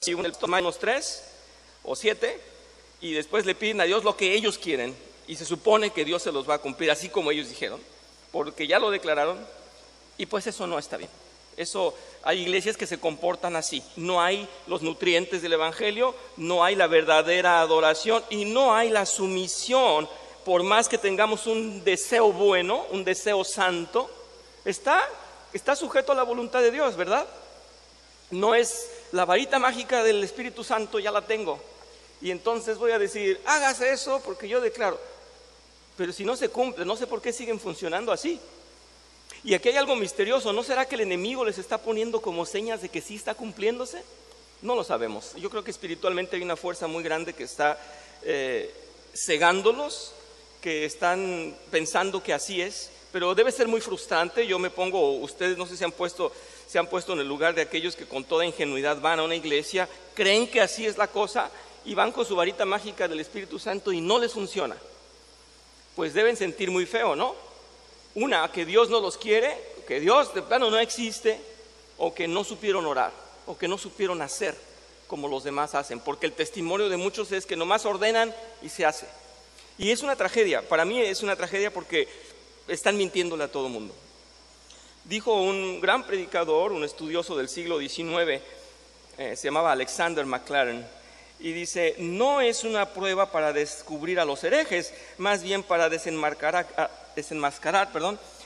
si toman unos 3 o 7 y después le piden a Dios lo que ellos quieren y se supone que Dios se los va a cumplir así como ellos dijeron, porque ya lo declararon, y pues eso no está bien. Eso, hay iglesias que se comportan así, no hay los nutrientes del evangelio, no hay la verdadera adoración y no hay la sumisión. Por más que tengamos un deseo bueno, un deseo santo, está sujeto a la voluntad de Dios, ¿verdad? No es la varita mágica del Espíritu Santo, ya la tengo, y entonces voy a decir, hágase eso porque yo declaro. Pero si no se cumple, no sé por qué siguen funcionando así. Y aquí hay algo misterioso. ¿No será que el enemigo les está poniendo como señas de que sí está cumpliéndose? No lo sabemos. Yo creo que espiritualmente hay una fuerza muy grande que está cegándolos, que están pensando que así es, pero debe ser muy frustrante. Yo me pongo, ustedes no sé si se han puesto en el lugar de aquellos que con toda ingenuidad van a una iglesia, creen que así es la cosa y van con su varita mágica del Espíritu Santo y no les funciona. Pues deben sentir muy feo, ¿no? Una, que Dios no los quiere, que Dios de plano no existe, o que no supieron orar, o que no supieron hacer como los demás hacen, porque el testimonio de muchos es que nomás ordenan y se hace. Y es una tragedia, para mí es una tragedia porque están mintiéndole a todo el mundo. Dijo un gran predicador, un estudioso del siglo XIX, se llamaba Alexander McLaren, y dice, no es una prueba para descubrir a los herejes, más bien para desenmascarar,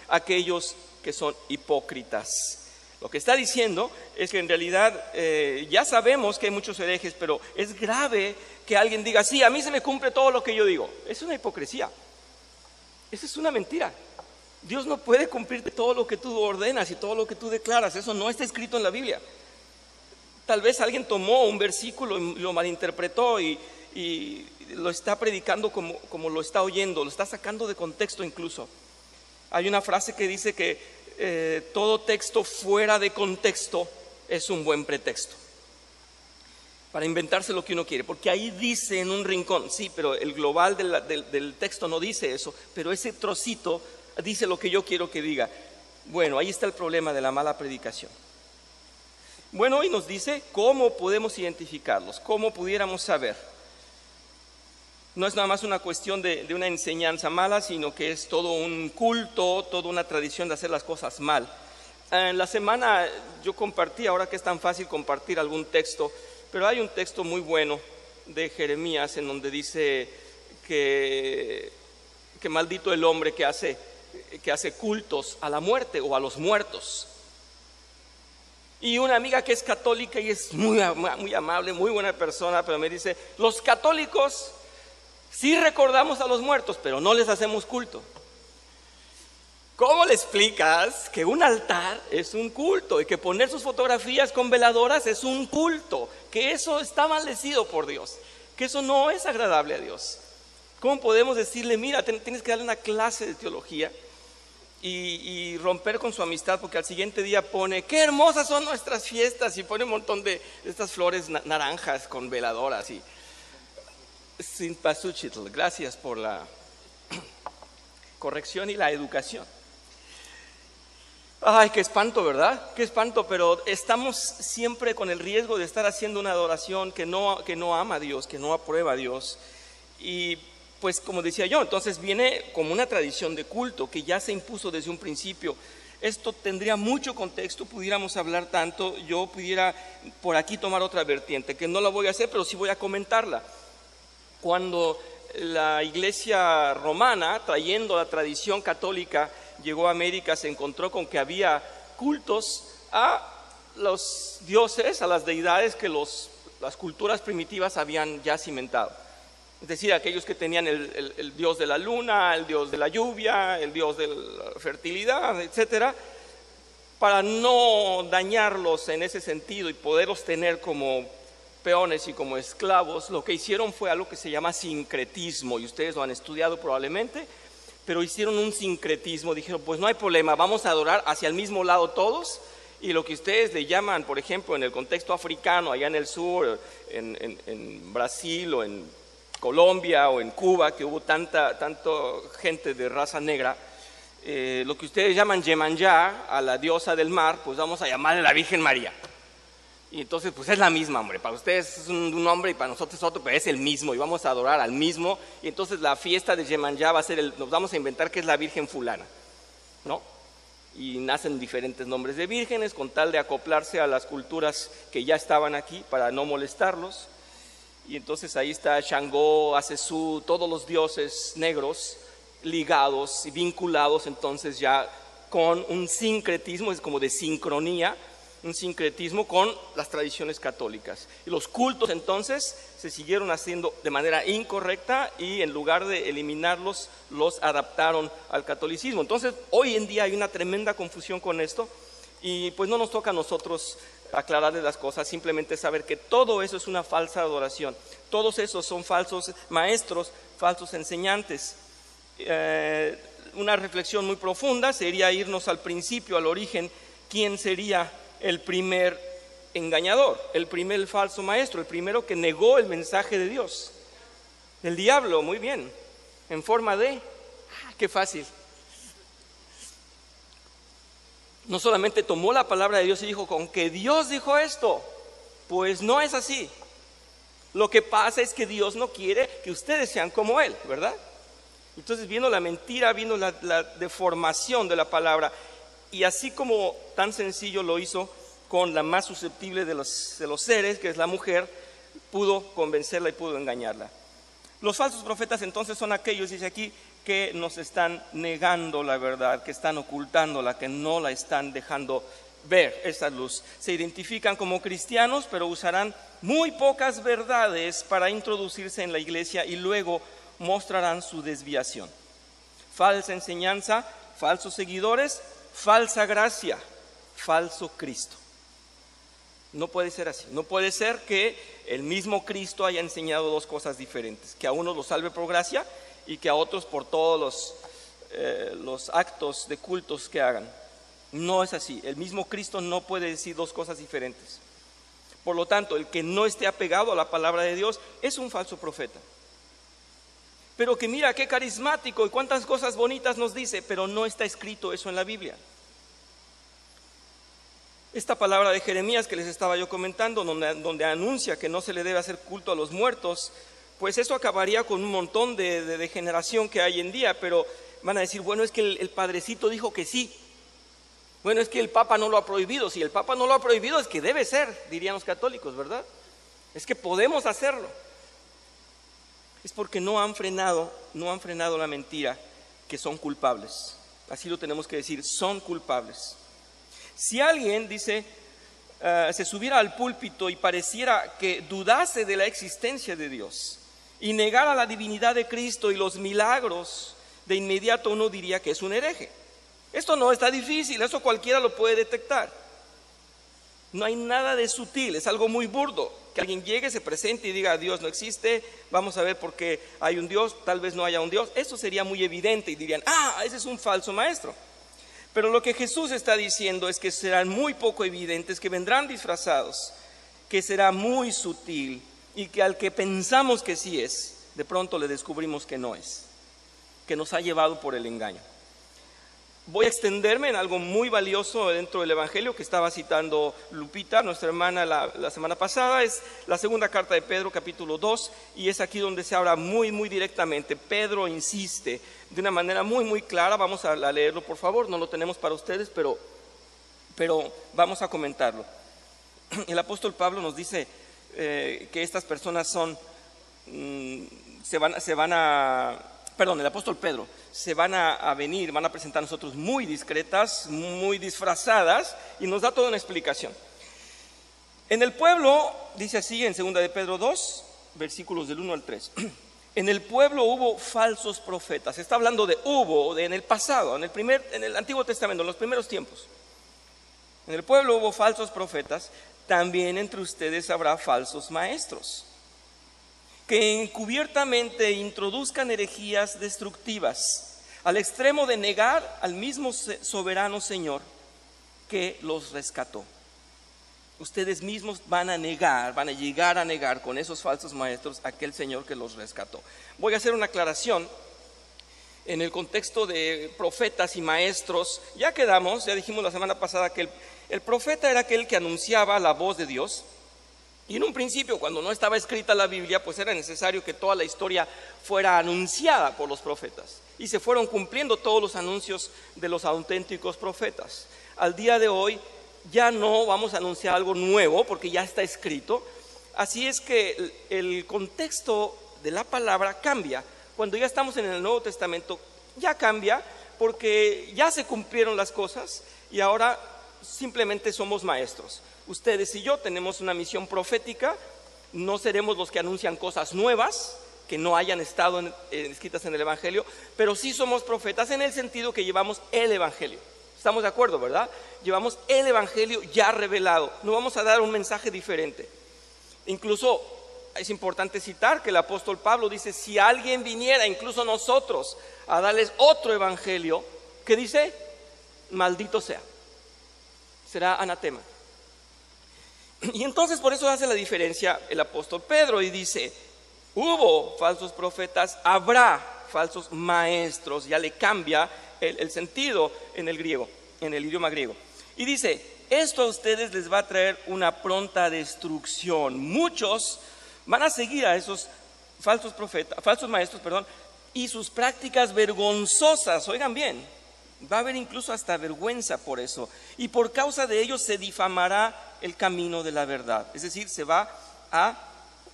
aquellos que son hipócritas. Lo que está diciendo es que en realidad ya sabemos que hay muchos herejes, pero es grave que alguien diga, sí, a mí se me cumple todo lo que yo digo. Es una hipocresía, esa es una mentira. Dios no puede cumplirte todo lo que tú ordenas y todo lo que tú declaras, eso no está escrito en la Biblia. Tal vez alguien tomó un versículo y lo malinterpretó y lo está predicando como lo está oyendo, lo está sacando de contexto incluso. Hay una frase que dice que todo texto fuera de contexto es un buen pretexto para inventarse lo que uno quiere, porque ahí dice en un rincón, sí, pero el global del texto no dice eso, pero ese trocito dice lo que yo quiero que diga. Bueno, ahí está el problema de la mala predicación. Bueno, hoy nos dice cómo podemos identificarlos, cómo pudiéramos saber. No es nada más una cuestión de una enseñanza mala, sino que es todo un culto, toda una tradición de hacer las cosas mal. En la semana yo compartí, ahora que es tan fácil compartir algún texto, pero hay un texto muy bueno de Jeremías en donde dice que maldito el hombre que hace cultos a la muerte o a los muertos. Y una amiga que es católica y es muy amable, muy buena persona, pero me dice, los católicos sí recordamos a los muertos, pero no les hacemos culto. ¿Cómo le explicas que un altar es un culto y que poner sus fotografías con veladoras es un culto? Que eso está maldecido por Dios, que eso no es agradable a Dios. ¿Cómo podemos decirle, mira, tienes que darle una clase de teología y romper con su amistad, porque al siguiente día pone, qué hermosas son nuestras fiestas, y pone un montón de estas flores naranjas con veladoras y sin pasuchitl? Gracias por la corrección y la educación. Ay, qué espanto, ¿verdad? Qué espanto, pero estamos siempre con el riesgo de estar haciendo una adoración que no ama a Dios, que no aprueba a Dios. Y pues como decía yo, entonces viene como una tradición de culto que ya se impuso desde un principio. Esto tendría mucho contexto, pudiéramos hablar tanto, yo pudiera por aquí tomar otra vertiente, que no la voy a hacer, pero sí voy a comentarla. Cuando la iglesia romana, trayendo la tradición católica, llegó a América, se encontró con que había cultos a los dioses, a las deidades que las culturas primitivas habían ya cimentado. Es decir, aquellos que tenían el dios de la luna, el dios de la lluvia, el dios de la fertilidad, etcétera, para no dañarlos en ese sentido y poderlos tener como peones y como esclavos, lo que hicieron fue algo que se llama sincretismo, y ustedes lo han estudiado probablemente, pero hicieron un sincretismo, dijeron, pues no hay problema, vamos a adorar hacia el mismo lado todos, y lo que ustedes le llaman, por ejemplo, en el contexto africano, allá en el sur, en Brasil o en Colombia o en Cuba, que hubo tanta gente de raza negra, lo que ustedes llaman Yemanyá, a la diosa del mar, pues vamos a llamarle la Virgen María. Y entonces pues es la misma, hombre, para ustedes es un hombre y para nosotros es otro, pero es el mismo y vamos a adorar al mismo. Y entonces la fiesta de Yemanjá va a ser, nos vamos a inventar que es la Virgen fulana, ¿no? Y nacen diferentes nombres de vírgenes con tal de acoplarse a las culturas que ya estaban aquí para no molestarlos. Y entonces ahí está Shango, Asesú, todos los dioses negros ligados y vinculados entonces ya con un sincretismo, es como de sincronía, un sincretismo con las tradiciones católicas. Y los cultos entonces se siguieron haciendo de manera incorrecta y en lugar de eliminarlos, los adaptaron al catolicismo. Entonces hoy en día hay una tremenda confusión con esto y pues no nos toca a nosotros aclararles las cosas, simplemente saber que todo eso es una falsa adoración. Todos esos son falsos maestros, falsos enseñantes. Una reflexión muy profunda sería irnos al principio, al origen. ¿Quién sería el primer engañador, el primer falso maestro, el primero que negó el mensaje de Dios? El diablo, muy bien, en forma de, qué fácil. No solamente tomó la palabra de Dios y dijo, con que Dios dijo esto, pues no es así. Lo que pasa es que Dios no quiere que ustedes sean como Él, ¿verdad? Entonces vino la mentira, vino la deformación de la palabra. Y así como tan sencillo lo hizo con la más susceptible de los seres, que es la mujer, pudo convencerla y pudo engañarla. Los falsos profetas entonces son aquellos, dice aquí, que nos están negando la verdad, que están ocultándola, que no la están dejando ver esa luz. Se identifican como cristianos, pero usarán muy pocas verdades para introducirse en la iglesia y luego mostrarán su desviación. Falsa enseñanza, falsos seguidores, falsa gracia, falso Cristo. No puede ser así. No puede ser que el mismo Cristo haya enseñado dos cosas diferentes, que a unos los salve por gracia y que a otros por todos los actos de cultos que hagan. No es así. El mismo Cristo no puede decir dos cosas diferentes. Por lo tanto, el que no esté apegado a la palabra de Dios es un falso profeta. Pero que mira qué carismático y cuántas cosas bonitas nos dice, pero no está escrito eso en la Biblia. Esta palabra de Jeremías que les estaba yo comentando, donde anuncia que no se le debe hacer culto a los muertos, pues eso acabaría con un montón de degeneración que hay en día, pero van a decir, bueno, es que el padrecito dijo que sí. Bueno, es que el Papa no lo ha prohibido. Si el Papa no lo ha prohibido es que debe ser, dirían los católicos, ¿verdad? Es que podemos hacerlo. Es porque no han frenado la mentira, que son culpables. Así lo tenemos que decir, son culpables. Si alguien, dice, se subiera al púlpito y pareciera que dudase de la existencia de Dios y negara la divinidad de Cristo y los milagros, de inmediato uno diría que es un hereje. Esto no está difícil, eso cualquiera lo puede detectar. No hay nada de sutil, es algo muy burdo. Que alguien llegue, se presente y diga, Dios no existe, vamos a ver por qué hay un Dios, tal vez no haya un Dios. Eso sería muy evidente y dirían, ese es un falso maestro. Pero lo que Jesús está diciendo es que serán muy poco evidentes, que vendrán disfrazados, que será muy sutil y que al que pensamos que sí es, de pronto le descubrimos que no es, que nos ha llevado por el engaño. Voy a extenderme en algo muy valioso dentro del Evangelio que estaba citando Lupita, nuestra hermana, la semana pasada. Es la segunda carta de Pedro, capítulo 2, y es aquí donde se habla muy, muy directamente. Pedro insiste de una manera muy, muy clara. Vamos a leerlo, por favor. No lo tenemos para ustedes, pero vamos a comentarlo. El apóstol Pablo nos dice que estas personas son, el apóstol Pedro, se van a venir, van a presentar a nosotros muy discretas, muy disfrazadas, y nos da toda una explicación. En el pueblo, dice así en 2 de Pedro 2, versículos del 1 al 3. En el pueblo hubo falsos profetas. Está hablando en el pasado, en el Antiguo Testamento, en los primeros tiempos. En el pueblo hubo falsos profetas, también entre ustedes habrá falsos maestros, que encubiertamente introduzcan herejías destructivas, al extremo de negar al mismo soberano Señor que los rescató. Ustedes mismos van a llegar a negar con esos falsos maestros a aquel Señor que los rescató. Voy a hacer una aclaración en el contexto de profetas y maestros. Ya dijimos la semana pasada que El profeta era aquel que anunciaba la voz de Dios. Y en un principio, cuando no estaba escrita la Biblia, pues era necesario que toda la historia fuera anunciada por los profetas. Y se fueron cumpliendo todos los anuncios de los auténticos profetas. Al día de hoy ya no vamos a anunciar algo nuevo porque ya está escrito. Así es que el contexto de la palabra cambia. Cuando ya estamos en el Nuevo Testamento, ya cambia porque ya se cumplieron las cosas y ahora simplemente somos maestros. Ustedes y yo tenemos una misión profética, no seremos los que anuncian cosas nuevas que no hayan estado escritas en el Evangelio, pero sí somos profetas en el sentido que llevamos el Evangelio. Estamos de acuerdo, ¿verdad? Llevamos el Evangelio ya revelado, no vamos a dar un mensaje diferente. Incluso es importante citar que el apóstol Pablo dice, si alguien viniera, incluso nosotros, a darles otro Evangelio, ¿qué dice? Maldito sea, será anatema. Y entonces por eso hace la diferencia el apóstol Pedro y dice, hubo falsos profetas, habrá falsos maestros. Ya le cambia el sentido en el griego, en el idioma griego. Y dice, esto a ustedes les va a traer una pronta destrucción. Muchos van a seguir a esos falsos maestros, y sus prácticas vergonzosas. Oigan bien, va a haber incluso hasta vergüenza por eso. Y por causa de ellos se difamará el camino de la verdad. Es decir, se va a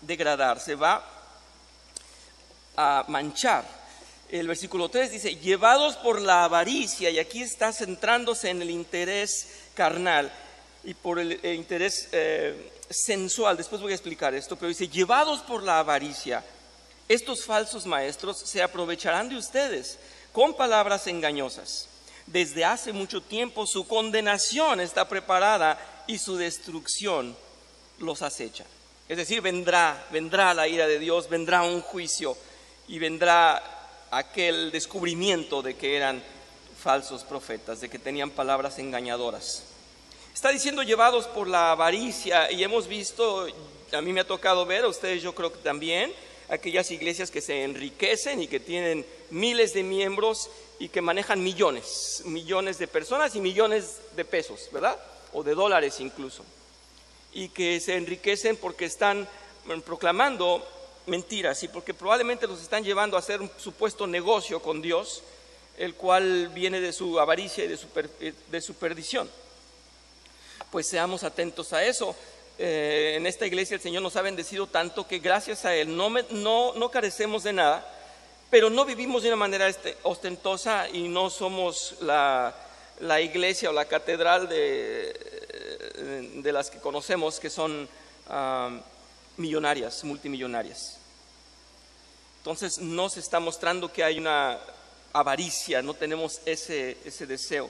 degradar, se va a manchar. El versículo 3 dice, llevados por la avaricia, y aquí está centrándose en el interés carnal y por el interés sensual. Después voy a explicar esto, pero dice, llevados por la avaricia, estos falsos maestros se aprovecharán de ustedes con palabras engañosas. Desde hace mucho tiempo su condenación está preparada y su destrucción los acecha. Es decir, vendrá la ira de Dios, vendrá un juicio y vendrá aquel descubrimiento de que eran falsos profetas, de que tenían palabras engañadoras. Está diciendo llevados por la avaricia, y hemos visto, a mí me ha tocado ver, a ustedes yo creo que también, aquellas iglesias que se enriquecen y que tienen miles de miembros y que manejan millones de personas y millones de pesos, ¿verdad? O de dólares incluso. Y que se enriquecen porque están proclamando mentiras y porque probablemente los están llevando a hacer un supuesto negocio con Dios, el cual viene de su avaricia y de su perdición. Pues seamos atentos a eso. En esta iglesia el Señor nos ha bendecido tanto que gracias a Él no carecemos de nada, pero no vivimos de una manera ostentosa y no somos la iglesia o la catedral de las que conocemos que son millonarias, multimillonarias. Entonces no se está mostrando que hay una avaricia, no tenemos ese deseo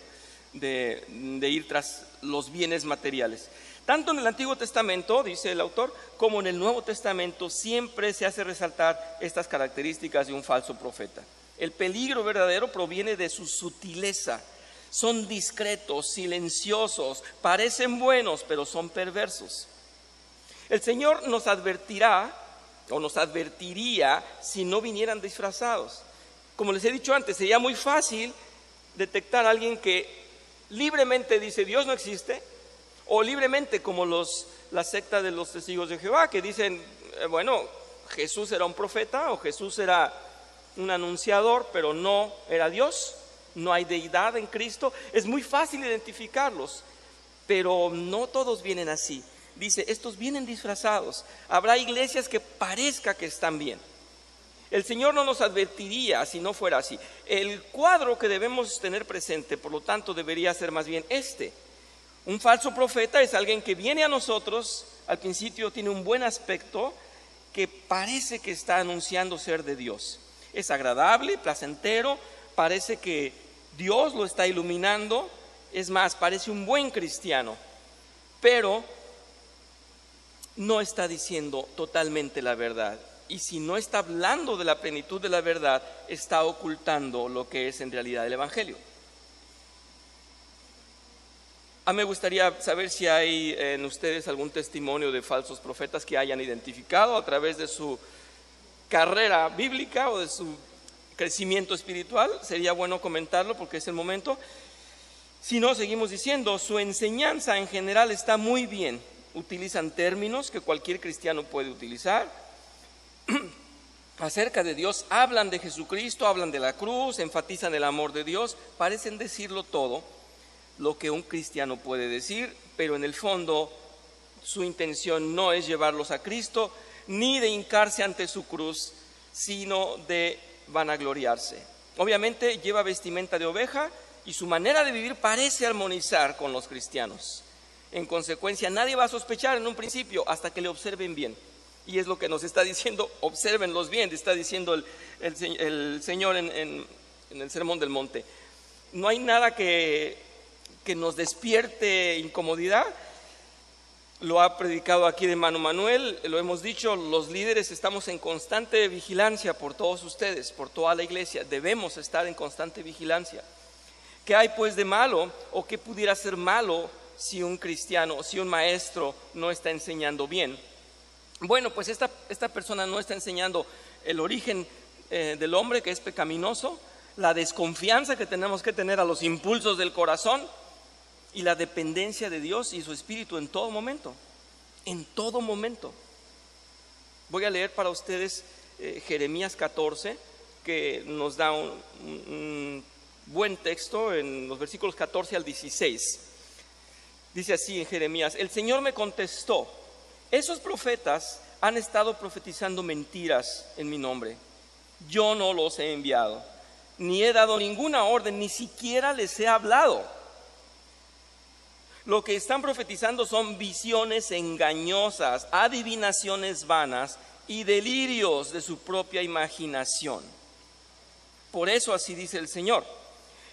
de ir tras los bienes materiales. Tanto en el Antiguo Testamento, dice el autor, como en el Nuevo Testamento siempre se hace resaltar estas características de un falso profeta. El peligro verdadero proviene de su sutileza. Son discretos, silenciosos, parecen buenos, pero son perversos. El Señor nos advertirá o nos advertiría si no vinieran disfrazados. Como les he dicho antes, sería muy fácil detectar a alguien que libremente dice Dios no existe, o libremente como la secta de los testigos de Jehová, que dicen, bueno, Jesús era un profeta o Jesús era un anunciador, pero no era Dios, no hay deidad en Cristo. Es muy fácil identificarlos, pero no todos vienen así. Dice, estos vienen disfrazados. Habrá iglesias que parezca que están bien. El Señor no nos advertiría si no fuera así. El cuadro que debemos tener presente, por lo tanto, debería ser más bien este. Un falso profeta es alguien que viene a nosotros, al principio tiene un buen aspecto, que parece que está anunciando ser de Dios. Es agradable, placentero, parece que Dios lo está iluminando, es más, parece un buen cristiano, pero no está diciendo totalmente la verdad. Y si no está hablando de la plenitud de la verdad, está ocultando lo que es en realidad el Evangelio. A mí me gustaría saber si hay en ustedes algún testimonio de falsos profetas que hayan identificado a través de su carrera bíblica o de su crecimiento espiritual. Sería bueno comentarlo porque es el momento. Si no, seguimos diciendo, su enseñanza en general está muy bien. Utilizan términos que cualquier cristiano puede utilizar. Acerca de Dios, hablan de Jesucristo, hablan de la cruz, enfatizan el amor de Dios, parecen decirlo todo lo que un cristiano puede decir, pero en el fondo su intención no es llevarlos a Cristo, ni de hincarse ante su cruz, sino de vanagloriarse. Obviamente lleva vestimenta de oveja y su manera de vivir parece armonizar con los cristianos. En consecuencia, nadie va a sospechar en un principio hasta que le observen bien. Y es lo que nos está diciendo, obsérvenlos bien, está diciendo el Señor en el Sermón del Monte. No hay nada que nos despierte incomodidad. Lo ha predicado aquí de hermano Manuel, lo hemos dicho, los líderes estamos en constante vigilancia por todos ustedes, por toda la iglesia. Debemos estar en constante vigilancia. ¿Qué hay pues de malo o qué pudiera ser malo si un cristiano, si un maestro no está enseñando bien? Bueno, pues esta persona no está enseñando el origen del hombre, que es pecaminoso, la desconfianza que tenemos que tener a los impulsos del corazón y la dependencia de Dios y su Espíritu en todo momento. En todo momento. Voy a leer para ustedes Jeremías 14, que nos da un buen texto en los versículos 14 al 16. Dice así en Jeremías: el Señor me contestó, esos profetas han estado profetizando mentiras en mi nombre. Yo no los he enviado, ni he dado ninguna orden, ni siquiera les he hablado. Lo que están profetizando son visiones engañosas, adivinaciones vanas y delirios de su propia imaginación. Por eso así dice el Señor: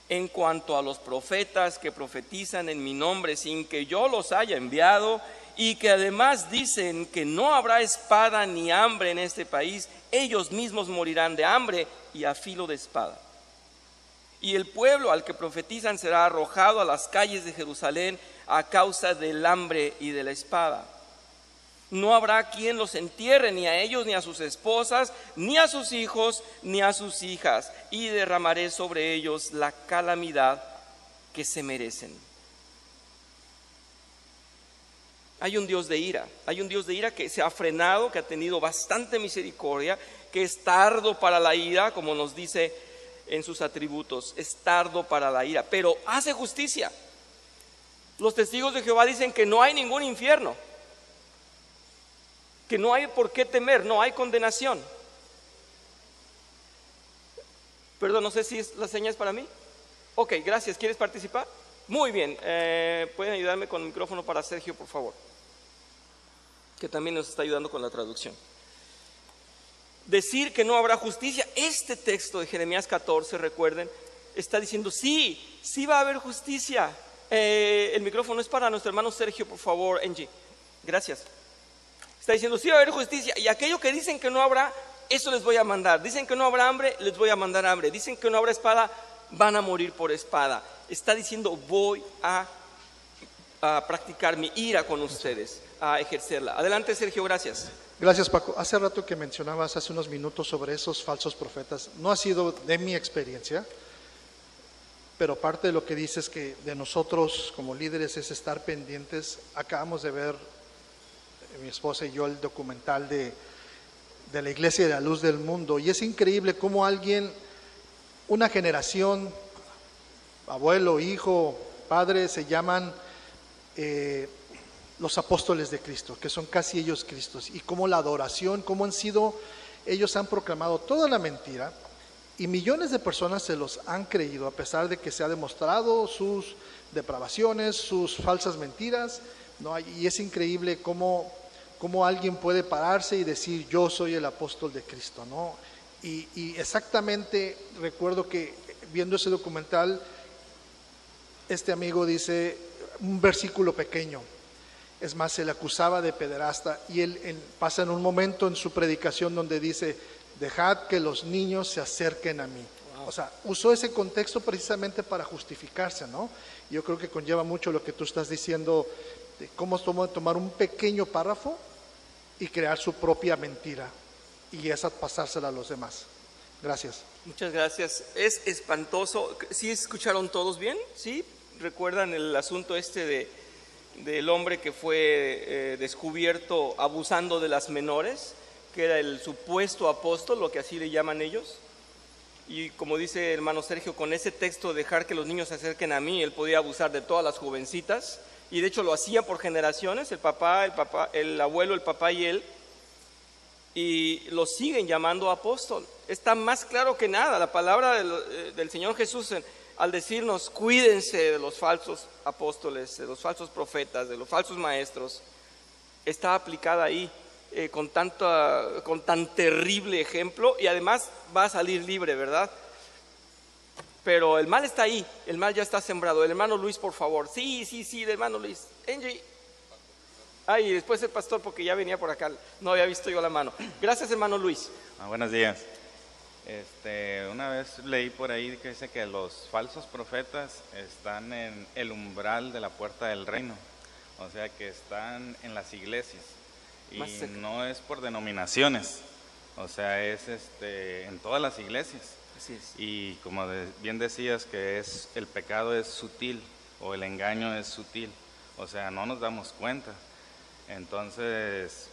en cuanto a los profetas que profetizan en mi nombre sin que yo los haya enviado, y que además dicen que no habrá espada ni hambre en este país, ellos mismos morirán de hambre y a filo de espada. Y el pueblo al que profetizan será arrojado a las calles de Jerusalén a causa del hambre y de la espada. No habrá quien los entierre, ni a ellos, ni a sus esposas, ni a sus hijos, ni a sus hijas, y derramaré sobre ellos la calamidad que se merecen. Hay un Dios de ira, que se ha frenado, que ha tenido bastante misericordia, que es tardo para la ira, como nos dice en sus atributos, es tardo para la ira, pero hace justicia. Los testigos de Jehová dicen que no hay ningún infierno, que no hay por qué temer, no hay condenación. Perdón, no sé si la señal es para mí. Ok, gracias. ¿Quieres participar? Muy bien. ¿Pueden ayudarme con el micrófono para Sergio, por favor? Que también nos está ayudando con la traducción. Decir que no habrá justicia. Este texto de Jeremías 14, recuerden, está diciendo sí va a haber justicia. El micrófono es para nuestro hermano Sergio, por favor, Angie. Gracias. Está diciendo sí va a haber justicia. Y aquello que dicen que no habrá, eso les voy a mandar. Dicen que no habrá hambre, les voy a mandar hambre. Dicen que no habrá espada, van a morir por espada. Está diciendo voy a practicar mi ira con ustedes, a ejercerla. Adelante, Sergio, gracias. Gracias, Paco. Hace rato que mencionabas, hace unos minutos, sobre esos falsos profetas. No ha sido de mi experiencia, pero parte de lo que dices que de nosotros como líderes es estar pendientes. Acabamos de ver, mi esposa y yo, el documental de la Iglesia de la Luz del Mundo, y es increíble cómo alguien, una generación, abuelo, hijo, padre, se llaman los apóstoles de Cristo, que son casi ellos Cristos, y cómo la adoración, cómo ellos han proclamado toda la mentira, y millones de personas se los han creído, a pesar de que se ha demostrado sus depravaciones, sus falsas mentiras, ¿no? Y es increíble cómo alguien puede pararse y decir yo soy el apóstol de Cristo, ¿no? Y exactamente recuerdo que viendo ese documental, este amigo dice un versículo pequeño. Es más, se le acusaba de pederasta, y él pasa en un momento en su predicación donde dice: dejad que los niños se acerquen a mí. Wow. O sea, usó ese contexto precisamente para justificarse, ¿no? Yo creo que conlleva mucho lo que tú estás diciendo, de cómo tomar un pequeño párrafo y crear su propia mentira, y esa pasársela a los demás. Gracias. Muchas gracias. Es espantoso. ¿Sí escucharon todos bien? ¿Sí? recuerdan el asunto del hombre que fue descubierto abusando de las menores, que era el supuesto apóstol, lo que así le llaman ellos? Y como dice el hermano Sergio, con ese texto, dejar que los niños se acerquen a mí, él podía abusar de todas las jovencitas, y de hecho lo hacía por generaciones, el abuelo, el papá y él, y lo siguen llamando apóstol. Está más claro que nada la palabra del Señor Jesús al decirnos: cuídense de los falsos apóstoles, de los falsos profetas, de los falsos maestros. Está aplicada ahí con tan terrible ejemplo, y además va a salir libre, ¿verdad? Pero el mal está ahí, el mal ya está sembrado. El hermano Luis, por favor. Sí, el hermano Luis. Angie. Y después el pastor, porque ya venía por acá, no había visto yo la mano. Gracias, hermano Luis. Buenos días. Una vez leí por ahí que dice que los falsos profetas están en el umbral de la puerta del reino, o sea que están en las iglesias, y no es por denominaciones, o sea es en todas las iglesias. Así es. Y como bien decías, que el pecado es sutil, o el engaño es sutil, o sea no nos damos cuenta. Entonces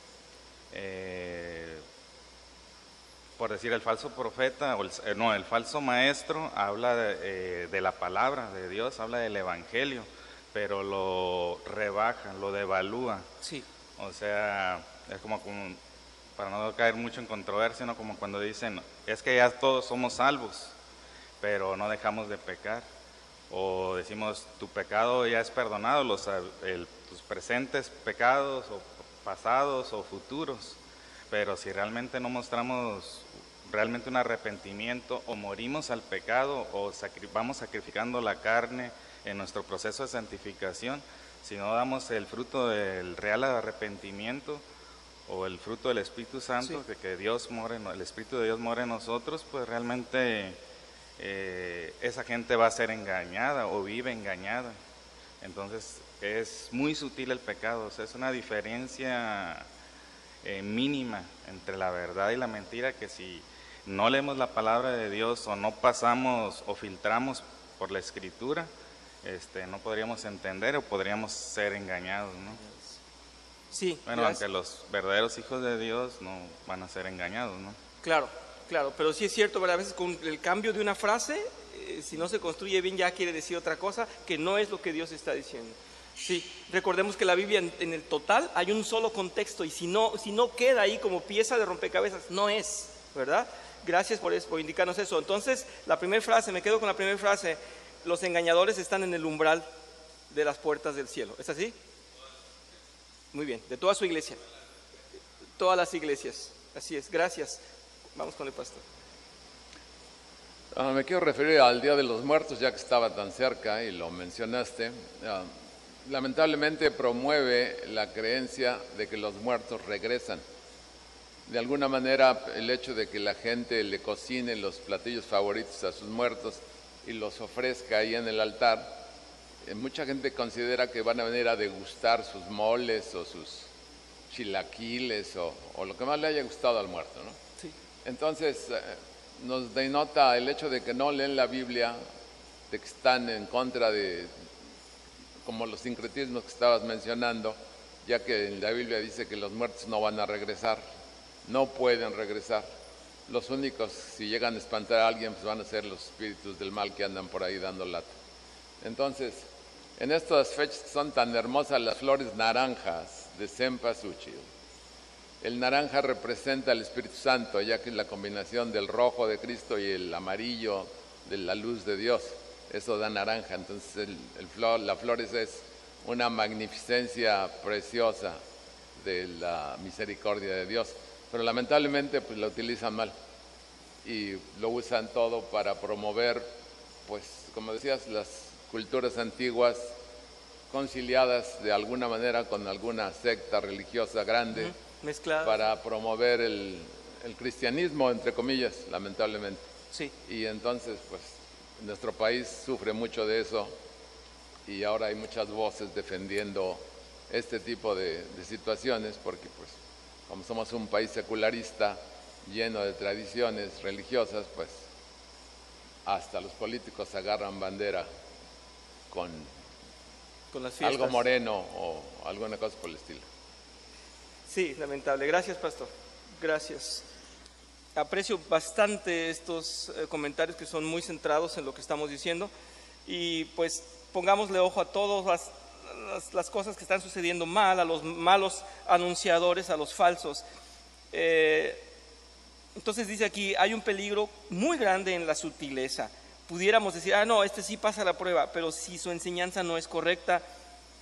por decir, el falso profeta, el falso maestro habla de la palabra de Dios, habla del evangelio, pero lo rebaja, lo devalúa. Sí. O sea, es como para no caer mucho en controversia, ¿no? Como cuando dicen, es que ya todos somos salvos, pero no dejamos de pecar. O decimos, tu pecado ya es perdonado, tus presentes pecados, o pasados o futuros. Pero si realmente no mostramos realmente un arrepentimiento, o morimos al pecado, o vamos sacrificando la carne en nuestro proceso de santificación, si no damos el fruto del real arrepentimiento, o el fruto del Espíritu Santo, sí, que Dios el Espíritu de Dios mora en nosotros, pues realmente esa gente va a ser engañada o vive engañada. Entonces es muy sutil el pecado, o sea, es una diferencia mínima entre la verdad y la mentira, que si no leemos la palabra de Dios, o no pasamos o filtramos por la Escritura, no podríamos entender, o podríamos ser engañados, ¿no? Sí. Bueno, gracias. aunque los verdaderos hijos de Dios no van a ser engañados, ¿no? Claro, pero sí es cierto, ¿verdad? A veces con el cambio de una frase, si no se construye bien, ya quiere decir otra cosa que no es lo que Dios está diciendo. Sí, recordemos que la Biblia en el total hay un solo contexto, y si no queda ahí como pieza de rompecabezas, no es, ¿verdad? Gracias por indicarnos eso. Entonces, la primera frase, me quedo con la primera frase: los engañadores están en el umbral de las puertas del cielo. ¿Es así? Muy bien, de toda su iglesia, todas las iglesias. Así es, gracias. Vamos con el pastor. Me quiero referir al Día de los Muertos, ya que estaba tan cerca y lo mencionaste. Lamentablemente promueve la creencia de que los muertos regresan. De alguna manera, el hecho de que la gente le cocine los platillos favoritos a sus muertos y los ofrezca ahí en el altar, mucha gente considera que van a venir a degustar sus moles o sus chilaquiles o lo que más le haya gustado al muerto, ¿no? Sí. Entonces, nos denota el hecho de que no leen la Biblia, de que están en contra de, como los sincretismos que estabas mencionando, ya que en la Biblia dice que los muertos no van a regresar, no pueden regresar. Los únicos, si llegan a espantar a alguien, pues van a ser los espíritus del mal que andan por ahí dando lata. Entonces, en estas fechas que son tan hermosas, las flores naranjas de cempasúchil, el naranja representa al Espíritu Santo, ya que es la combinación del rojo de Cristo y el amarillo de la luz de Dios. Eso da naranja. Entonces la flores es una magnificencia preciosa de la misericordia de Dios. Pero lamentablemente pues la utilizan mal y lo usan todo para promover, pues como decías, las culturas antiguas conciliadas de alguna manera con alguna secta religiosa grande, mezcladas, para promover el cristianismo, entre comillas, lamentablemente. Sí. Y entonces, pues, nuestro país sufre mucho de eso, y ahora hay muchas voces defendiendo este tipo de situaciones, porque, pues, como somos un país secularista, lleno de tradiciones religiosas, pues, hasta los políticos agarran bandera con las fiestas. algo moreno o alguna cosa por el estilo. Sí, lamentable. Gracias, pastor. Gracias. Aprecio bastante estos comentarios que son muy centrados en lo que estamos diciendo, y pues pongámosle ojo a todas las cosas que están sucediendo mal, a los malos anunciadores, a los falsos. Entonces dice aquí, hay un peligro muy grande en la sutileza. Pudiéramos decir, no, este sí pasa la prueba, pero si su enseñanza no es correcta,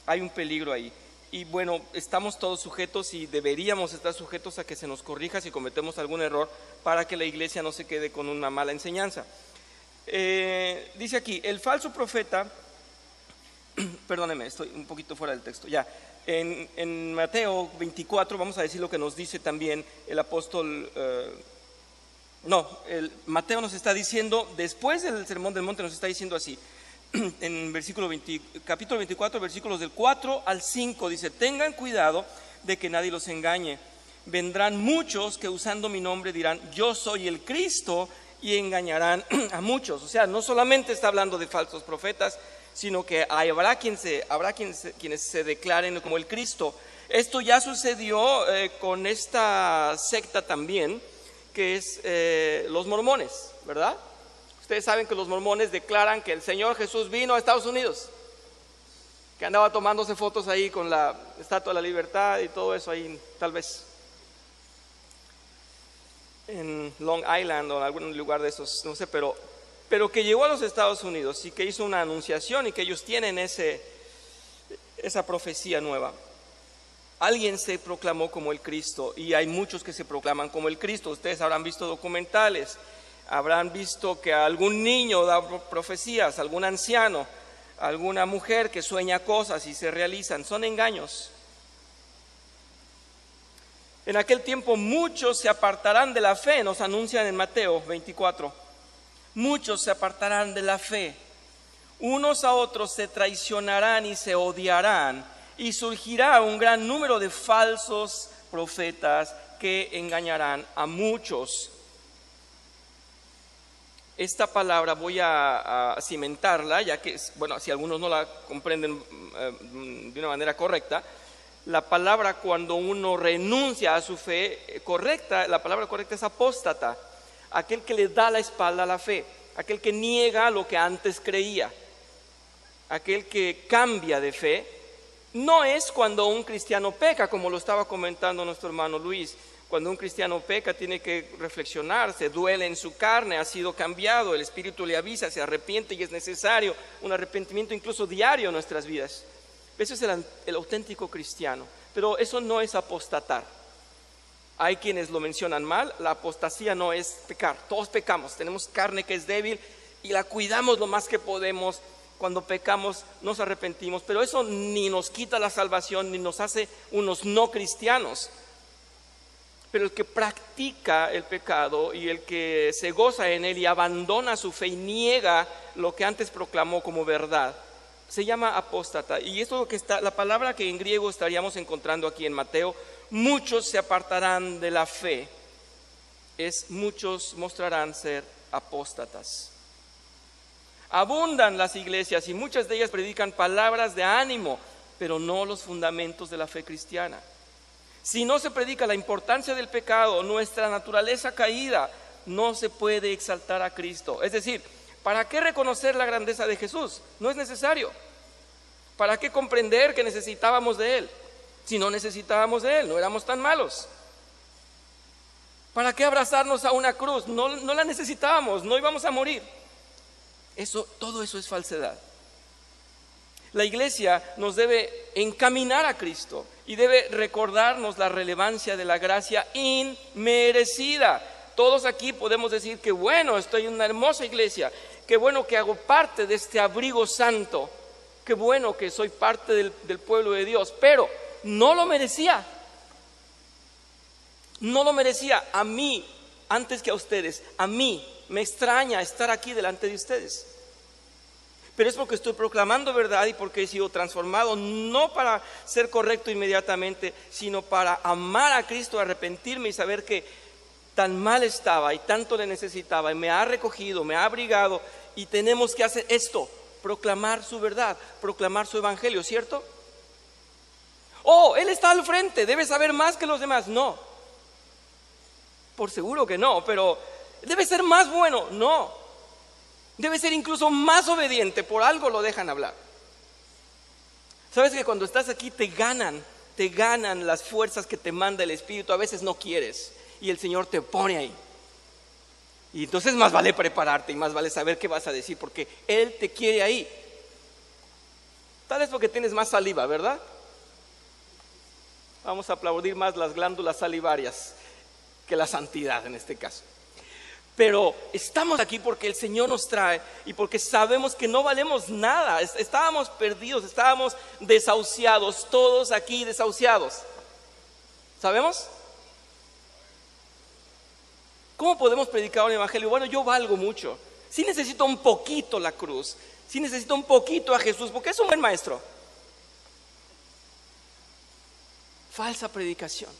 hay un peligro ahí. Y bueno, estamos todos sujetos y deberíamos estar sujetos a que se nos corrija si cometemos algún error, para que la iglesia no se quede con una mala enseñanza. Dice aquí, el falso profeta, perdóneme, estoy un poquito fuera del texto, ya. En Mateo 24 vamos a decir lo que nos dice también el apóstol, Mateo nos está diciendo, después del Sermón del Monte nos está diciendo así, en capítulo 24, versículos del 4 al 5, dice: tengan cuidado de que nadie los engañe. Vendrán muchos que usando mi nombre dirán, yo soy el Cristo, y engañarán a muchos. O sea, no solamente está hablando de falsos profetas, sino que habrá quienes se declaren como el Cristo. Esto ya sucedió con esta secta también, que es los mormones, ¿verdad? Ustedes saben que los mormones declaran que el Señor Jesús vino a Estados Unidos, que andaba tomándose fotos ahí con la Estatua de la Libertad y todo eso ahí, tal vez en Long Island o en algún lugar de esos, no sé, pero que llegó a los Estados Unidos y que hizo una anunciación y que ellos tienen esa profecía nueva. Alguien se proclamó como el Cristo, y hay muchos que se proclaman como el Cristo. Ustedes habrán visto documentales, habrán visto que algún niño da profecías, algún anciano, alguna mujer que sueña cosas y se realizan. Son engaños. En aquel tiempo muchos se apartarán de la fe, nos anuncian en Mateo 24. Muchos se apartarán de la fe. Unos a otros se traicionarán y se odiarán, y surgirá un gran número de falsos profetas que engañarán a muchos. Esta palabra voy a cimentarla, ya que, bueno, si algunos no la comprenden de una manera correcta, la palabra cuando uno renuncia a su fe correcta, la palabra correcta es apóstata, aquel que le da la espalda a la fe, aquel que niega lo que antes creía, aquel que cambia de fe. No es cuando un cristiano peca, como lo estaba comentando nuestro hermano Luis. Cuando un cristiano peca tiene que reflexionar, se duele en su carne, ha sido cambiado, el Espíritu le avisa, se arrepiente, y es necesario un arrepentimiento incluso diario en nuestras vidas. Ese es el auténtico cristiano, pero eso no es apostatar. Hay quienes lo mencionan mal. La apostasía no es pecar, todos pecamos, tenemos carne que es débil y la cuidamos lo más que podemos. Cuando pecamos nos arrepentimos, pero eso ni nos quita la salvación ni nos hace unos no cristianos. Pero el que practica el pecado y el que se goza en él y abandona su fe y niega lo que antes proclamó como verdad, se llama apóstata. Y esto es lo que está, la palabra que en griego estaríamos encontrando aquí en Mateo: muchos se apartarán de la fe, es muchos mostrarán ser apóstatas. Abundan las iglesias y muchas de ellas predican palabras de ánimo, pero no los fundamentos de la fe cristiana. Si no se predica la importancia del pecado, nuestra naturaleza caída, no se puede exaltar a Cristo. Es decir, ¿para qué reconocer la grandeza de Jesús? No es necesario. ¿Para qué comprender que necesitábamos de Él? Si no necesitábamos de Él, no éramos tan malos. ¿Para qué abrazarnos a una cruz? No la necesitábamos, no íbamos a morir. Todo eso es falsedad. La iglesia nos debe encaminar a Cristo y debe recordarnos la relevancia de la gracia inmerecida. Todos aquí podemos decir que bueno, estoy en una hermosa iglesia, qué bueno que hago parte de este abrigo santo, qué bueno que soy parte del pueblo de Dios, pero no lo merecía. No lo merecía. A mí, antes que a ustedes, a mí me extraña estar aquí delante de ustedes. Pero es porque estoy proclamando verdad y porque he sido transformado, no para ser correcto inmediatamente, sino para amar a Cristo, arrepentirme y saber que tan mal estaba y tanto le necesitaba, y me ha recogido, me ha abrigado, y tenemos que hacer esto, proclamar su verdad, proclamar su evangelio, ¿cierto? Oh, él está al frente, debe saber más que los demás. No, por seguro que no, pero debe ser más bueno. No, debe ser incluso más obediente, por algo lo dejan hablar. Sabes que cuando estás aquí te ganan las fuerzas que te manda el Espíritu. A veces no quieres y el Señor te pone ahí. Y entonces más vale prepararte y más vale saber qué vas a decir, porque Él te quiere ahí. Tal vez porque tienes más saliva, ¿verdad? Vamos a aplaudir más las glándulas salivarias que la santidad en este caso. Pero estamos aquí porque el Señor nos trae y porque sabemos que no valemos nada. Estábamos perdidos, estábamos desahuciados, todos aquí desahuciados. ¿Sabemos? ¿Cómo podemos predicar un evangelio? Bueno, yo valgo mucho. Sí necesito un poquito la cruz, sí necesito un poquito a Jesús, porque es un buen maestro. Falsa predicación.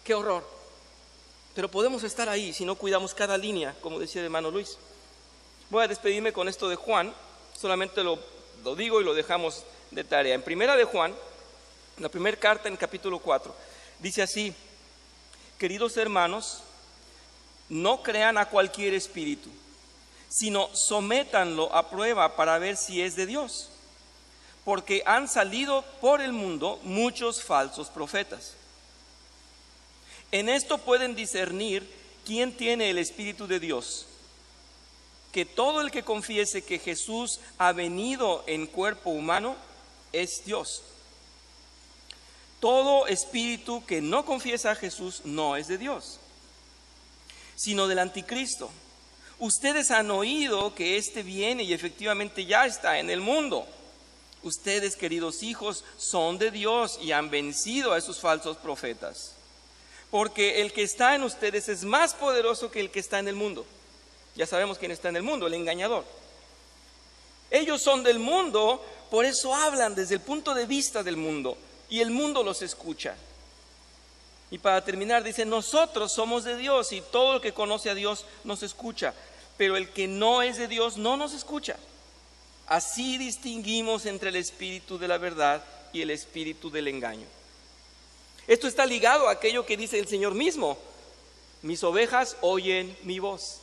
Qué horror. Pero podemos estar ahí si no cuidamos cada línea, como decía el hermano Luis. Voy a despedirme con esto de Juan. Solamente lo digo y lo dejamos de tarea. En primera de Juan, la primera carta en capítulo 4, dice así: queridos hermanos, no crean a cualquier espíritu, sino sométanlo a prueba para ver si es de Dios. Porque han salido por el mundo muchos falsos profetas. En esto pueden discernir quién tiene el Espíritu de Dios. Que todo el que confiese que Jesús ha venido en cuerpo humano es Dios. Todo espíritu que no confiesa a Jesús no es de Dios, sino del anticristo. Ustedes han oído que éste viene y efectivamente ya está en el mundo. Ustedes, queridos hijos, son de Dios y han vencido a esos falsos profetas. Porque el que está en ustedes es más poderoso que el que está en el mundo. Ya sabemos quién está en el mundo, el engañador. Ellos son del mundo, por eso hablan desde el punto de vista del mundo y el mundo los escucha. Y para terminar dice: nosotros somos de Dios y todo el que conoce a Dios nos escucha, pero el que no es de Dios no nos escucha. Así distinguimos entre el espíritu de la verdad y el espíritu del engaño. Esto está ligado a aquello que dice el Señor mismo: mis ovejas oyen mi voz.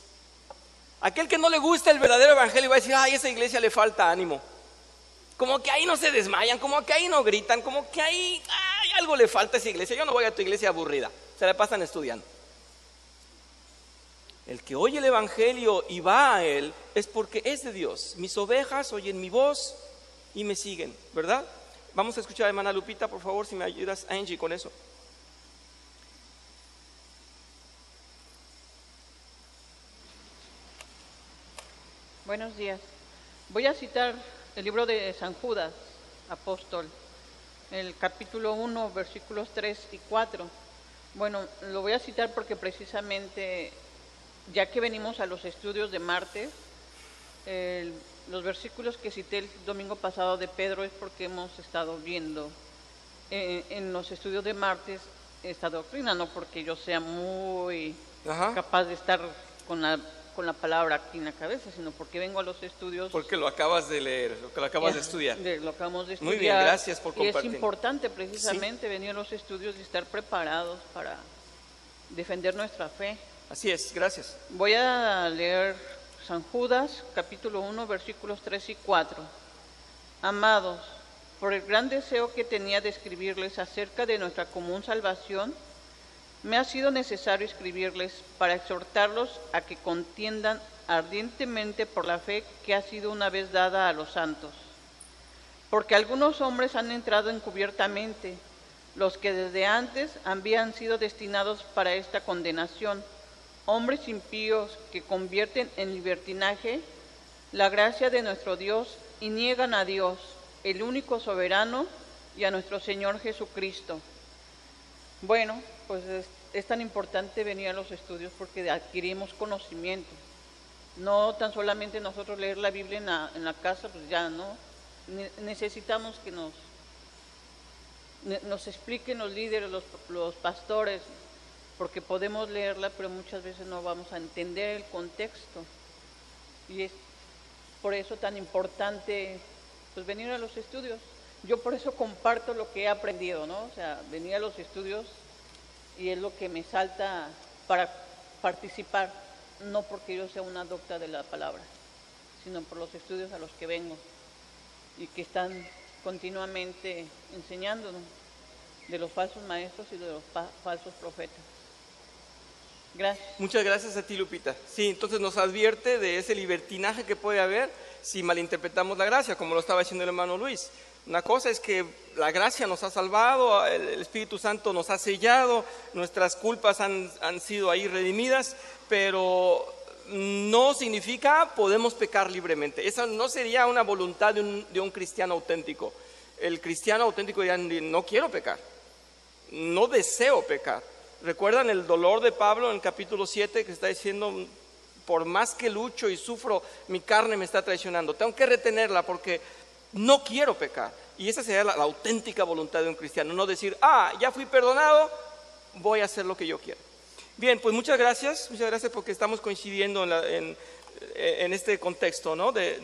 Aquel que no le gusta el verdadero evangelio va a decir: ay, a esa iglesia le falta ánimo. Como que ahí no se desmayan, como que ahí no gritan, como que ahí algo le falta a esa iglesia. Yo no voy a tu iglesia aburrida, se la pasan estudiando. El que oye el evangelio y va a él es porque es de Dios. Mis ovejas oyen mi voz y me siguen, ¿verdad? Vamos a escuchar a hermana Lupita, por favor, si me ayudas, Angie, con eso. Buenos días. Voy a citar el libro de San Judas, apóstol, el capítulo 1, versículos 3 y 4. Bueno, lo voy a citar porque precisamente, ya que venimos a los estudios de martes, los versículos que cité el domingo pasado de Pedro es porque hemos estado viendo en los estudios de martes esta doctrina, no porque yo sea muy capaz de estar con la palabra aquí en la cabeza, sino porque vengo a los estudios. Porque lo acabas de leer, lo acabas de estudiar. Lo acabamos de estudiar. Muy bien, gracias por compartir. Y es importante precisamente venir a los estudios y estar preparados para defender nuestra fe. Así es, gracias. Voy a leer San Judas, capítulo 1, versículos 3 y 4. Amados, por el gran deseo que tenía de escribirles acerca de nuestra común salvación, me ha sido necesario escribirles para exhortarlos a que contiendan ardientemente por la fe que ha sido una vez dada a los santos. Porque algunos hombres han entrado encubiertamente, los que desde antes habían sido destinados para esta condenación, hombres impíos que convierten en libertinaje la gracia de nuestro Dios y niegan a Dios, el único soberano, y a nuestro Señor Jesucristo. Bueno, pues es tan importante venir a los estudios porque adquirimos conocimiento. No tan solamente nosotros leer la Biblia en la casa, pues ya no. Necesitamos que nos expliquen los líderes, los pastores, porque podemos leerla, pero muchas veces no vamos a entender el contexto. Y por eso tan importante pues venir a los estudios. Yo por eso comparto lo que he aprendido, ¿no? O sea, venir a los estudios y es lo que me salta para participar, no porque yo sea una docta de la palabra, sino por los estudios a los que vengo y que están continuamente enseñándonos de los falsos maestros y de los falsos profetas. Gracias. Muchas gracias a ti, Lupita. Sí, entonces nos advierte de ese libertinaje que puede haber si malinterpretamos la gracia, como lo estaba diciendo el hermano Luis. Una cosa es que la gracia nos ha salvado, el Espíritu Santo nos ha sellado, nuestras culpas han sido ahí redimidas, pero no significa podemos pecar libremente. Esa no sería una voluntad de un cristiano auténtico. El cristiano auténtico diría, no quiero pecar, no deseo pecar. ¿Recuerdan el dolor de Pablo en el capítulo 7 que está diciendo, por más que lucho y sufro, mi carne me está traicionando? Tengo que retenerla porque no quiero pecar. Y esa sería la auténtica voluntad de un cristiano, no decir, ya fui perdonado, voy a hacer lo que yo quiero. Bien, pues muchas gracias porque estamos coincidiendo en este contexto, ¿no? De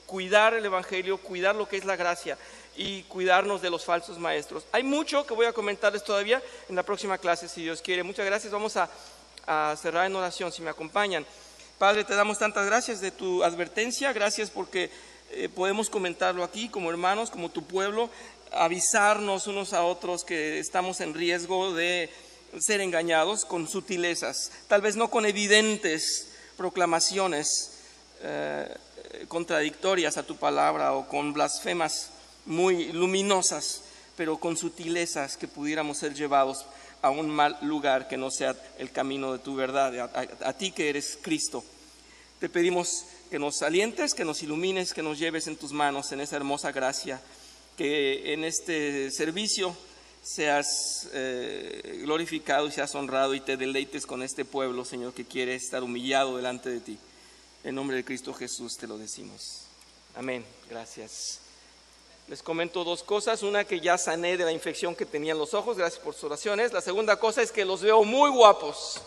cuidar el Evangelio, cuidar lo que es la gracia y cuidarnos de los falsos maestros. Hay mucho que voy a comentarles todavía en la próxima clase, si Dios quiere. Muchas gracias. Vamos a cerrar en oración, si me acompañan. Padre, te damos tantas gracias de tu advertencia. Gracias porque podemos comentarlo aquí como hermanos, como tu pueblo, avisarnos unos a otros que estamos en riesgo de ser engañados con sutilezas, tal vez no con evidentes proclamaciones contradictorias a tu palabra o con blasfemas muy luminosas, pero con sutilezas que pudiéramos ser llevados a un mal lugar que no sea el camino de tu verdad, a ti que eres Cristo. Te pedimos que nos alientes, que nos ilumines, que nos lleves en tus manos en esa hermosa gracia, que en este servicio seas glorificado y seas honrado y te deleites con este pueblo, Señor, que quiere estar humillado delante de ti. En nombre de Cristo Jesús te lo decimos. Amén. Gracias. Les comento dos cosas. Una, que ya sané de la infección que tenían los ojos, gracias por sus oraciones. La segunda cosa es que los veo muy guapos.